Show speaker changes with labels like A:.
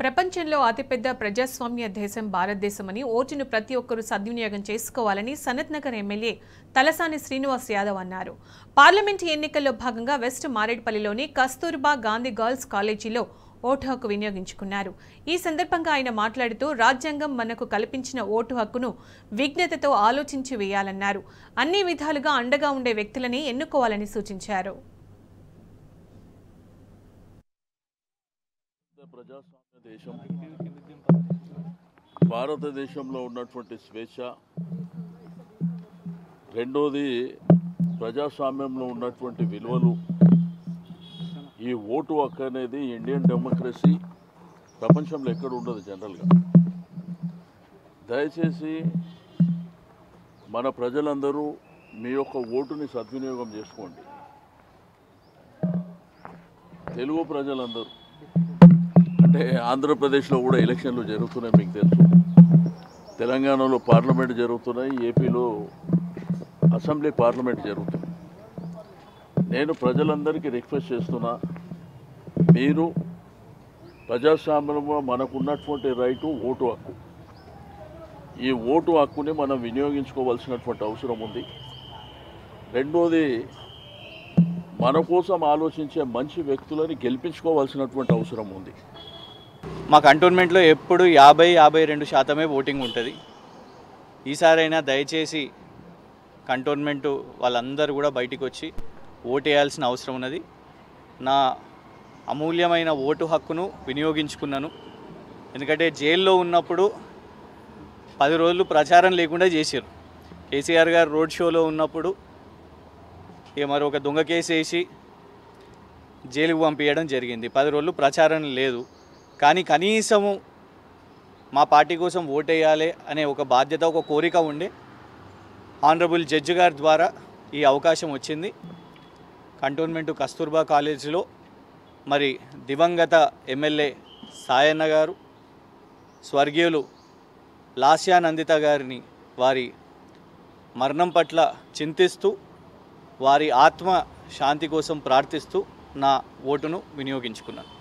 A: ప్రపంచంలో అతిపెద్ద ప్రజాస్వామ్య దేశం భారతదేశమని ఓటును ప్రతి ఒక్కరూ సద్వినియోగం చేసుకోవాలని సనత్ నగర్ ఎమ్మెల్యే తలసాని శ్రీనివాస్ యాదవ్ అన్నారు. పార్లమెంట్ ఎన్నికల్లో భాగంగా వెస్ట్ మారేడ్పల్లిలోని కస్తూర్బా గాంధీ గర్ల్స్ కాలేజీలో ఓటు హక్కు వినియోగించుకున్నారు. ఈ సందర్భంగా ఆయన మాట్లాడుతూ రాజ్యాంగం మనకు కల్పించిన ఓటు హక్కును విజ్ఞతతో ఆలోచించి వేయాలన్నారు. అన్ని విధాలుగా అండగా ఉండే వ్యక్తులని ఎన్నుకోవాలని సూచించారు.
B: ప్రజాస్వామ్య దేశం భారతదేశంలో ఉన్నటువంటి స్వేచ్ఛ, రెండోది ప్రజాస్వామ్యంలో ఉన్నటువంటి విలువలు. ఈ ఓటు హక్కు అనేది ఇండియన్ డెమోక్రసీ ప్రపంచంలో ఎక్కడ ఉండదు జనరల్గా. దయచేసి మన ప్రజలందరూ మీ యొక్క ఓటుని సద్వినియోగం చేసుకోండి. తెలుగు ప్రజలందరూ అంటే ఆంధ్రప్రదేశ్లో కూడా ఎలక్షన్లు జరుగుతున్నాయి, మీకు తెలుసు. తెలంగాణలో పార్లమెంట్ జరుగుతున్నాయి, ఏపీలో అసెంబ్లీ పార్లమెంట్ జరుగుతుంది. నేను ప్రజలందరికీ రిక్వెస్ట్ చేస్తున్నా, మీరు ప్రజాస్వామ్యంలో మనకున్నటువంటి రైటు ఓటు హక్కు. ఈ ఓటు హక్కుని మనం వినియోగించుకోవాల్సినటువంటి అవసరం ఉంది. రెండోది, మన కోసం ఆలోచించే మంచి వ్యక్తులని గెలిపించుకోవాల్సినటువంటి అవసరం ఉంది.
C: మా కంటోన్మెంట్లో ఎప్పుడు 50-52% ఓటింగ్ ఉంటుంది. ఈసారైనా దయచేసి కంటోన్మెంట్ వాళ్ళందరూ కూడా బయటికి వచ్చి ఓటేయాల్సిన అవసరం ఉన్నది. నా అమూల్యమైన ఓటు హక్కును వినియోగించుకున్నాను. ఎందుకంటే జైల్లో ఉన్నప్పుడు 10 రోజులు ప్రచారం లేకుండా చేశారు. కేసీఆర్ గారు రోడ్ షోలో ఉన్నప్పుడు మరి ఒక దొంగ కేసు వేసి జైలుకు పంపించడం జరిగింది. 10 రోజులు ప్రచారం లేదు. కానీ కనీసము మా పార్టీ కోసం ఓటేయాలి అనే ఒక బాధ్యత, ఒక కోరిక ఉండే ఆనరబుల్ జడ్జి గారి ద్వారా ఈ అవకాశం వచ్చింది. కంటోన్మెంటు కస్తూర్బా కాలేజీలో మరి దివంగత ఎమ్మెల్యే సాయన్న గారు, స్వర్గీయులు లాస్యానందిత గారిని వారి మరణం పట్ల చింతిస్తూ వారి ఆత్మ శాంతి కోసం ప్రార్థిస్తూ నా ఓటును వినియోగించుకున్నాను.